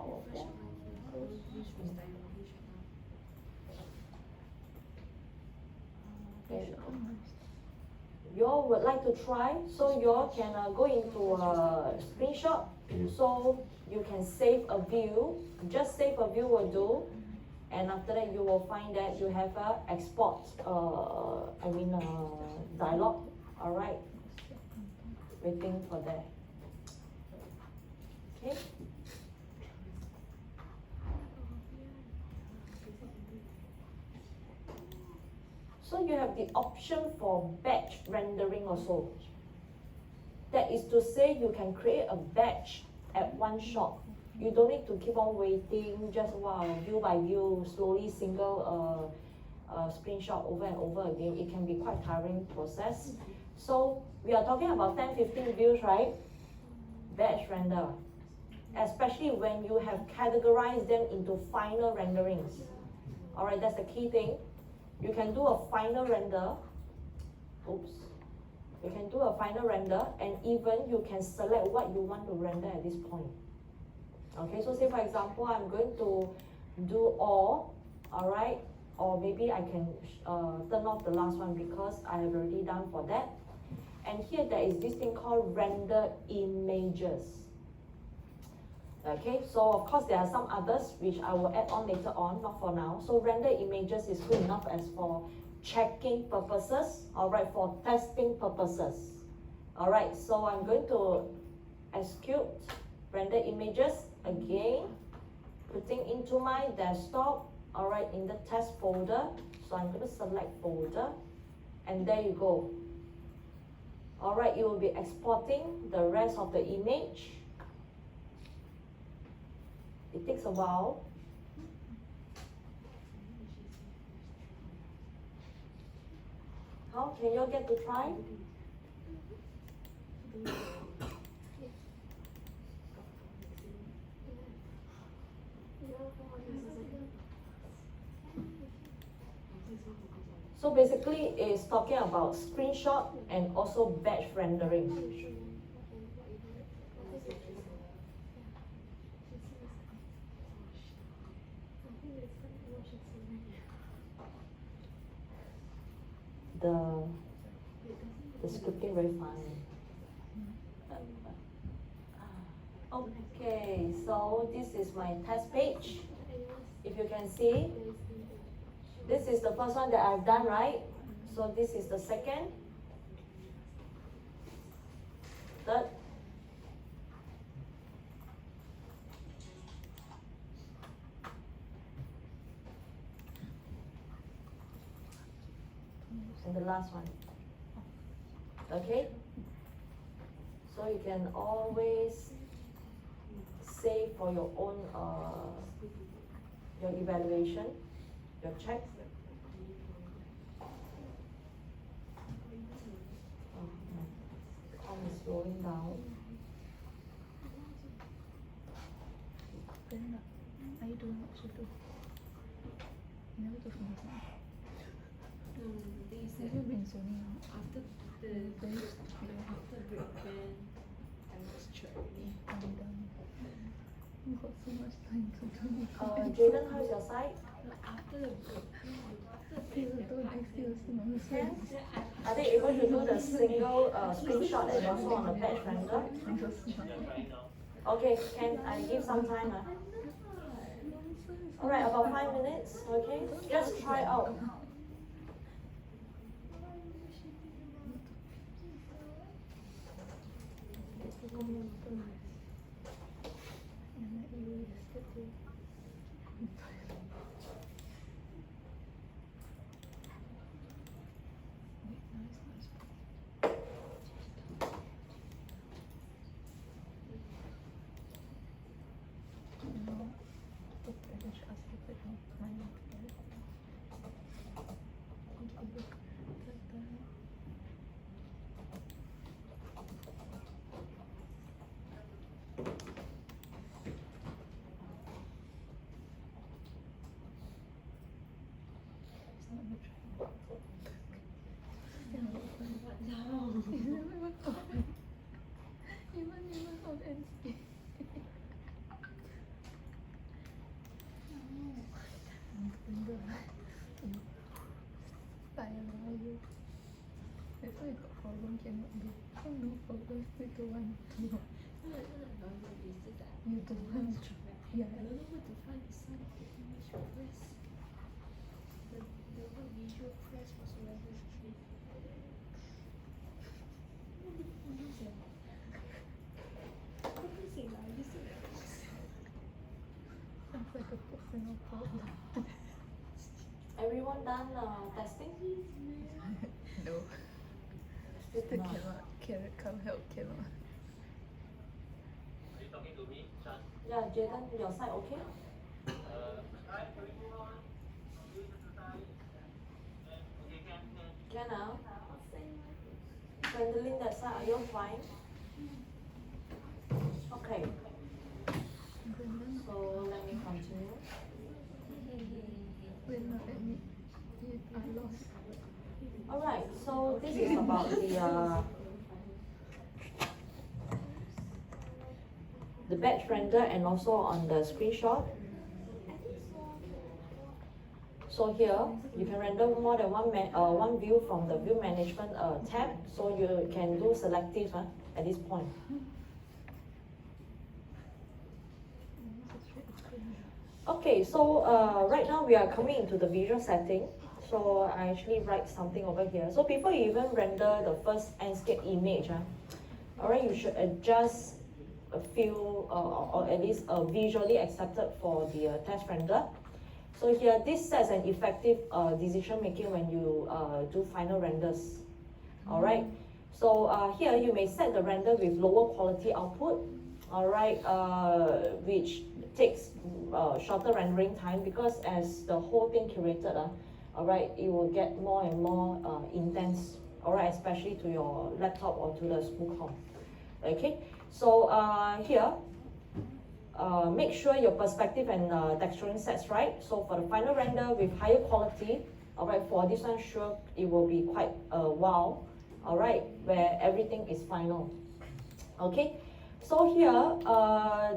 out of there. Okay. You all would like to try, so you all can go into a screenshot, so you can save a view. Just save a view will do, and after that you will find that you have a export. Dialog. All right. Waiting for that. Okay. So you have the option for batch rendering also. That is to say you can create a batch at one shot. You don't need to keep on waiting, just view by view, slowly single screenshot over and over again. It can be quite tiring process. So we are talking about 10-15 views, right? Batch render. Especially when you have categorized them into final renderings. All right, that's the key thing. You can do a final render. Oops. You can do a final render, and even you can select what you want to render at this point. Okay, so say for example, I'm going to do all right, or maybe I can turn off the last one because I have already done for that. And here there is this thing called render images. Okay, so of course there are some others which I will add on later on, not for now. So render images is good enough as for checking purposes, all right, for testing purposes. All right, so I'm going to execute render images again, putting into my desktop, all right, in the test folder. So I'm going to select folder, and there you go. All right, you will be exporting the rest of the image. It takes a while. How can you all get to try? So basically it's talking about screenshot and also batch rendering. The scripting very funny. Okay, so this is my test page. If you can see, this is the first one that I've done, right? So this is the second, third, and the last one. Okay? So you can always save for your own your evaluation, your check. Com is slowing down. Are you doing what you do? You never do for me. Have you been zoning out? After the break then I lost track already. I'm done. I've got so much time to do. Jaden, how's your side? No, after the break, Yes. Are they able to do the single screenshot and also on the batch render? Okay, can I give some time? Alright, about 5 minutes, okay? Just try out. one cannot be. Oh no, photos we don't want to. You don't want to. Yeah. I don't know where to find the sign of the image press. The word visual press whatsoever. Sounds like a personal problem. Everyone done testing? No. Still Still not. cannot come help, cannot. Yeah, Jaden, your side okay? Can now? Handling that side, are you fine? Okay, Brendan, so let me continue. when not at me, I lost. Alright, so this is about the batch render and also on the screenshot. So here, you can render more than one view from the view management tab, so you can do selective at this point. Okay, so right now we are coming into the visual setting. So I actually write something over here. So before you even render the first Enscape image, alright, you should adjust a few or at least visually accepted for the test render. So here, this sets an effective decision making when you do final renders. Alright, so here you may set the render with lower quality output, alright, which takes shorter rendering time, because as the whole thing curated, alright, it will get more and more intense, alright, especially to your laptop or to the school com. Okay, so here, make sure your perspective and texturing sets right. So for the final render with higher quality, alright, for this one, sure, it will be quite wow, alright, where everything is final. Okay, so here,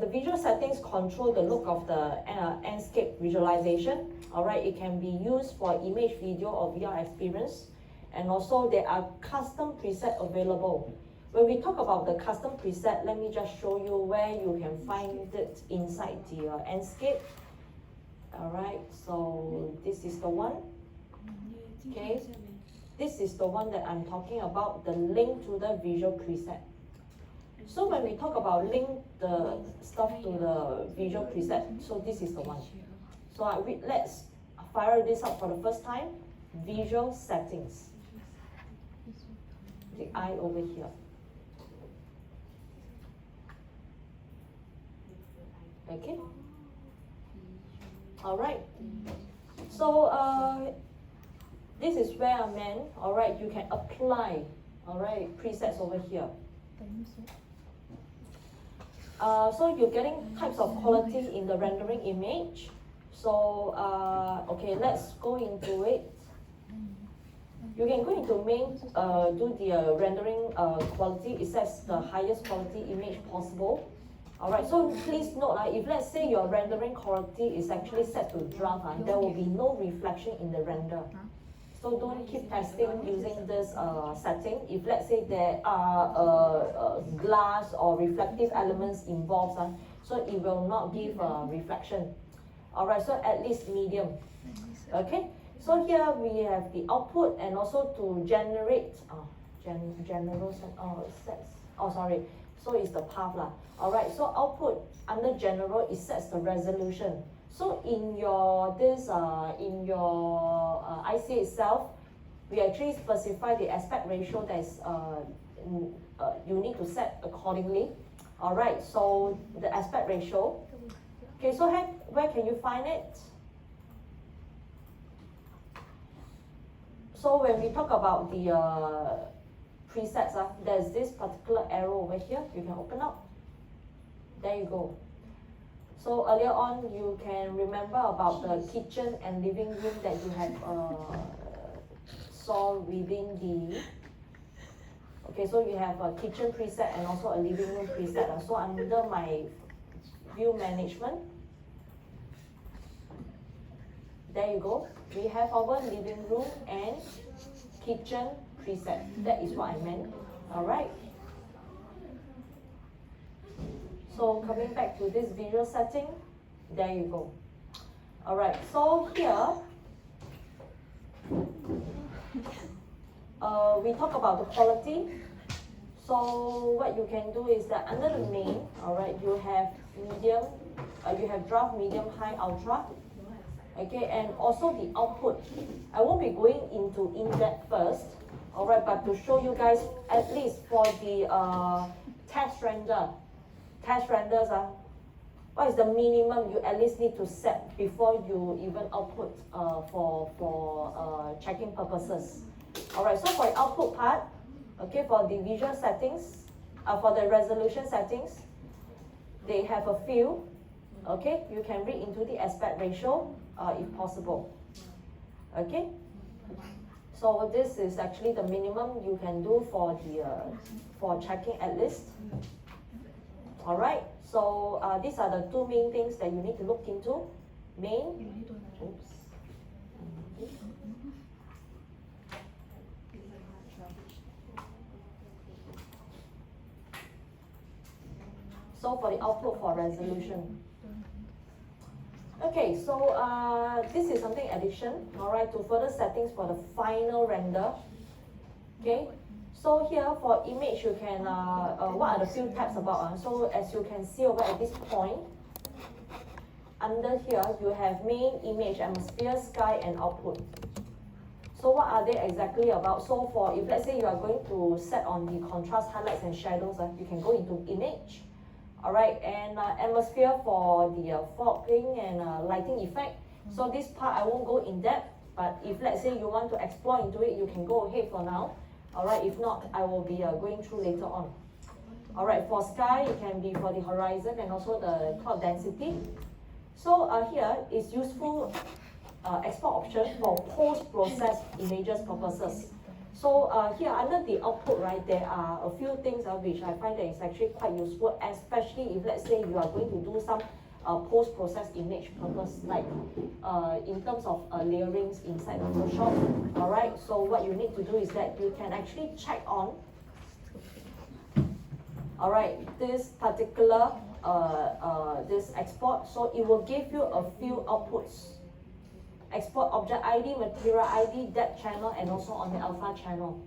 the visual settings control the look of the Enscape visualization. Alright, it can be used for image, video, or VR experience. And also there are custom preset available. When we talk about the custom preset, let me just show you where you can find it inside the Enscape. Alright, so this is the one. Okay, this is the one that I'm talking about, the link to the visual preset. So when we talk about link the stuff to the visual preset, so this is the one. So let's fire this up for the first time. Visual settings. The eye over here. Okay. All right. So this is where I meant. All right, you can apply. All right, presets over here. So you're getting types of quality in the rendering image. So okay, let's go into it. You can go into main, do the rendering quality. It sets the highest quality image possible. Alright, so please note, if let's say your rendering quality is actually set to draft, there will be no reflection in the render. So don't keep testing using this setting. If let's say there are glass or reflective elements involved, so it will not give reflection. Alright, so at least medium. Okay, so here we have the output, and also to generate so it's the path lah. Alright, so output under general, it sets the resolution. So in your IC itself, we actually specify the aspect ratio that is you need to set accordingly. Alright, so the aspect ratio. Okay, so where can you find it? So when we talk about the presets, there's this particular arrow over here. You can open up. There you go. So earlier on, you can remember about the kitchen and living room that you have saw within the. Okay, so you have a kitchen preset and also a living room preset. So under my view management, there you go. We have our living room and kitchen preset. That is what I meant. Alright. So coming back to this visual setting, there you go. Alright, so here, we talk about the quality. So what you can do is that under the main, alright, you have medium, you have draft, medium, high, ultra. Okay, and also the output. I won't be going into in-depth first, alright, but to show you guys, at least for the test renders, what is the minimum you at least need to set before you even output for checking purposes. Alright, so for the output part, okay, for the visual settings, for the resolution settings, they have a few. Okay, you can read into the aspect ratio if possible. Okay, so this is actually the minimum you can do for the for checking at least. All right, so these are the two main things that you need to look into. Main. Oops. So for the output for resolution. Okay, so this is something addition, alright, to further settings for the final render. Okay, so here for image you can, what are the few tabs about? So as you can see over at this point, under here you have main, image, atmosphere, sky, and output. So what are they exactly about? So for, if let's say you are going to set on the contrast, highlights, and shadows, you can go into image. Alright, and atmosphere for the fogging and lighting effect. So this part I won't go in depth, but if let's say you want to explore into it, you can go ahead for now. Alright, if not, I will be going through later on. Alright, for sky, it can be for the horizon and also the cloud density. So here is useful export option for post-processed images purposes. So here under the output, right, there are a few things which I find that is actually quite useful, especially if let's say you are going to do some post-processed image purpose, like in terms of layerings inside Photoshop. Alright, so what you need to do is that you can actually check on, alright, this particular this export. So it will give you a few outputs. Export object ID, material ID, depth channel, and also on the alpha channel.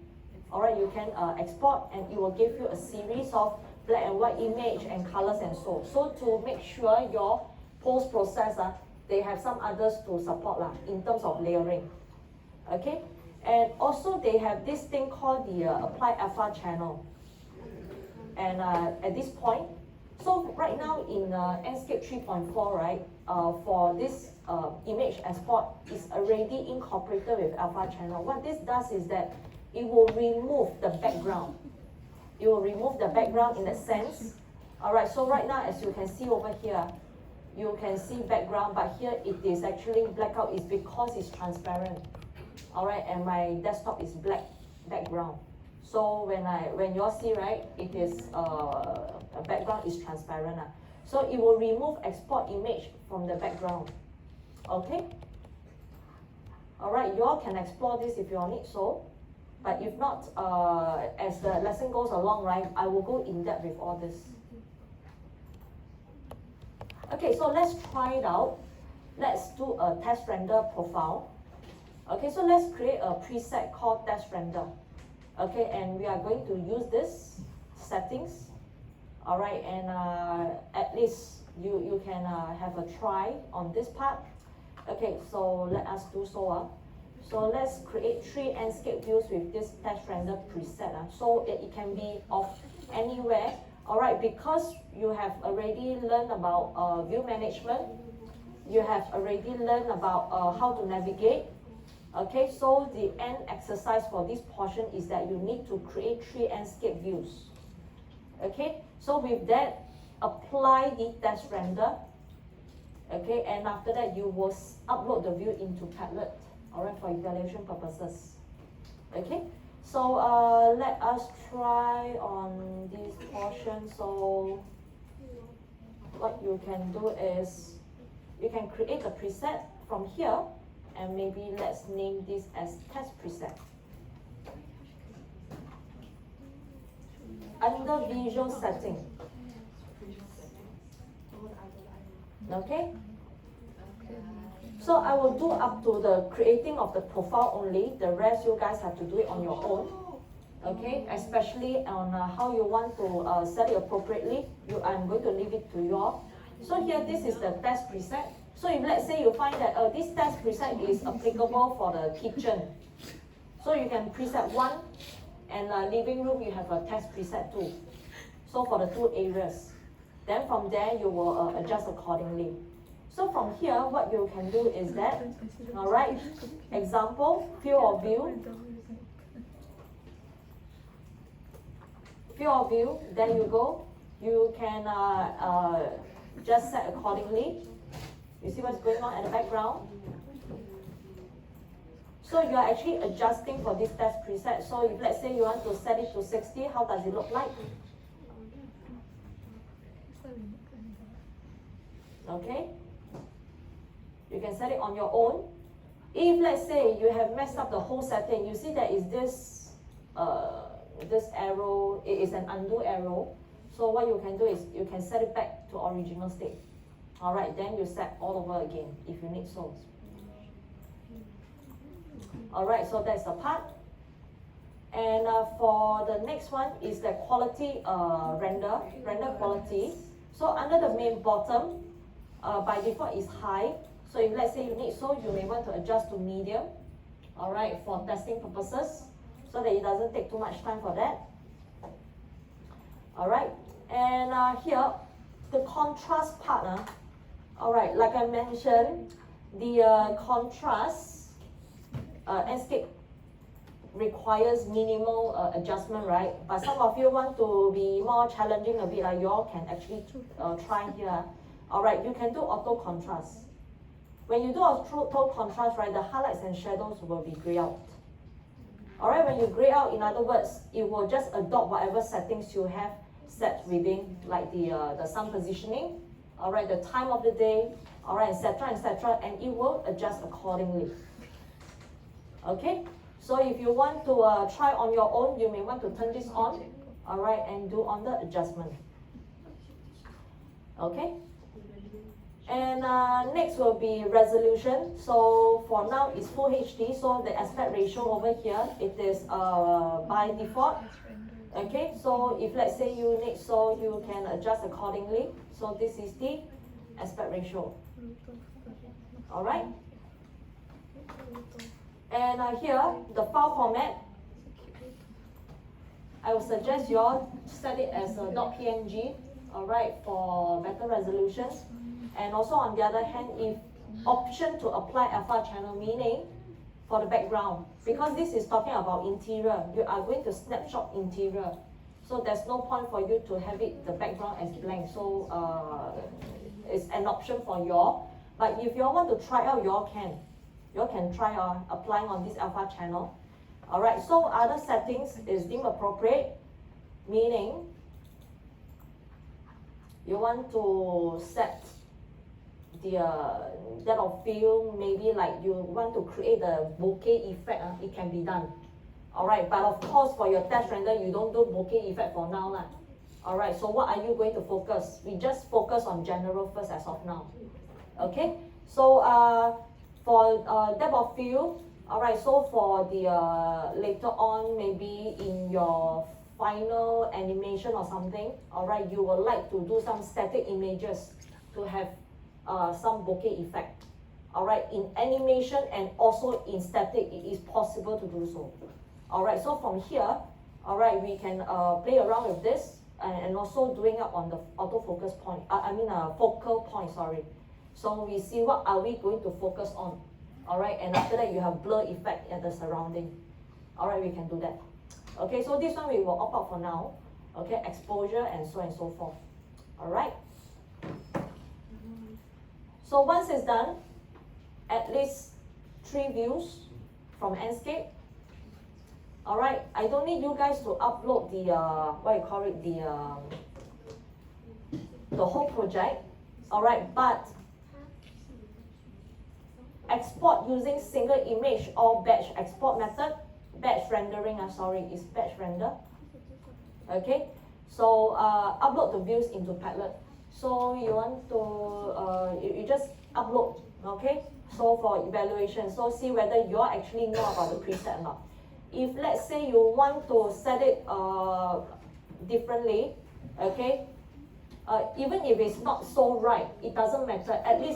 Alright, you can export and it will give you a series of black and white image and colors and so. So to make sure your post-processor, they have some others to support in terms of layering. Okay, and also they have this thing called the apply alpha channel. And at this point, so right now in Enscape 3.4, right, for this image export is already incorporated with alpha channel. What this does is that it will remove the background. It will remove the background in a sense. Alright, so right now as you can see over here, you can see background, but here it is actually blackout is because it's transparent. Alright, and my desktop is black background. So when you all see, right, it is background is transparent. So it will remove export image from the background. Okay? Alright, you all can explore this if you all need so. But if not, as the lesson goes along, right, I will go in depth with all this. Okay, so let's try it out. Let's do a test render profile. Okay, so let's create a preset called test render. Okay, and we are going to use this settings. Alright, and at least you can have a try on this part. Okay, so let us do so. So let's create 3 Enscape views with this test render preset. So it can be of anywhere. Alright, because you have already learned about view management, you have already learned about how to navigate. Okay, so the end exercise for this portion is that you need to create 3 Enscape views. Okay, so with that, apply the test render. Okay, and after that, you will upload the view into Padlet, alright, for evaluation purposes. Okay, so let us try on this portion. So what you can do is, you can create a preset from here, and maybe let's name this as test preset. under visual setting. Okay? So I will do up to the creating of the profile only. The rest you guys have to do it on your own. Okay? Especially on how you want to set it appropriately. I'm going to leave it to you all. So here, this is the test preset. So if let's say you find that this test preset is applicable for the kitchen. So you can preset 1, and living room you have a test preset 2. So for the 2 areas. Then from there you will adjust accordingly. So from here, what you can do is that, alright, example, field of view. Field of view, there you go. You can just set accordingly. You see what's going on at the background? So you are actually adjusting for this test preset. So if let's say you want to set it to 60, how does it look like? Okay? You can set it on your own. If let's say you have messed up the whole setting, you see there is this this arrow, it is an undo arrow. So what you can do is you can set it back to original state. Alright, then you set all over again if you need so. Alright, so that's the part. And for the next one is the quality render quality. So under the main bottom, by default is high. So if let's say you need so, you may want to adjust to medium. Alright, for testing purposes, so that it doesn't take too much time for that. Alright, and here, the contrast part. Alright, like I mentioned, the contrast Enscape requires minimal adjustment, right? But some of you want to be more challenging a bit, like you all can actually try here. Alright, you can do auto contrast. When you do auto contrast, right, the highlights and shadows will be grayed out. Alright, when you gray out, in other words, it will just adopt whatever settings you have set within, like the sun positioning, alright, the time of the day, alright, etc., and it will adjust accordingly. Okay, so if you want to try on your own, you may want to turn this on, alright, and do on the adjustment. Okay, and next will be resolution. So for now it's full HD, so the aspect ratio over here, it is by default. Okay, so if let's say you need so, you can adjust accordingly. So this is the aspect ratio. Alright, and here the file format, I would suggest you all set it as a .png, alright, for better resolution. And also on the other hand, if option to apply alpha channel, meaning for the background, because this is talking about interior, you are going to snapshot interior, so there's no point for you to have it the background as blank. So it's an option for y'all. But if you all want to try out, y'all can try applying on this alpha channel. Alright, so other settings is deemed appropriate, meaning you want to set the depth of field, maybe like you want to create a bokeh effect, it can be done. Alright, but of course for your test render, you don't do bokeh effect for now. Alright, so what are you going to focus? We just focus on general first as of now. Okay, so for depth of field, alright, so for the later on, maybe in your final animation or something, alright, you would like to do some static images to have some bokeh effect. Alright, in animation and also in static, it is possible to do so. Alright, so from here, alright, we can play around with this and also doing up on the autofocus point, focal point, sorry. So we see what are we going to focus on. Alright, and after that you have blur effect at the surrounding. Alright, we can do that. Okay, so this one we will opt out for now. Okay, exposure and so forth. Alright. So once it's done, at least 3 views from Enscape. Alright, I don't need you guys to upload the the whole project. Alright, but export using single image or batch export method. Batch rendering, is batch render. Okay, So upload the views into Padlet. So you want to, you just upload, okay? So for evaluation, so see whether you actually know about the preset or not. If let's say you want to set it differently, okay? Even if it's not so right, it doesn't matter. At least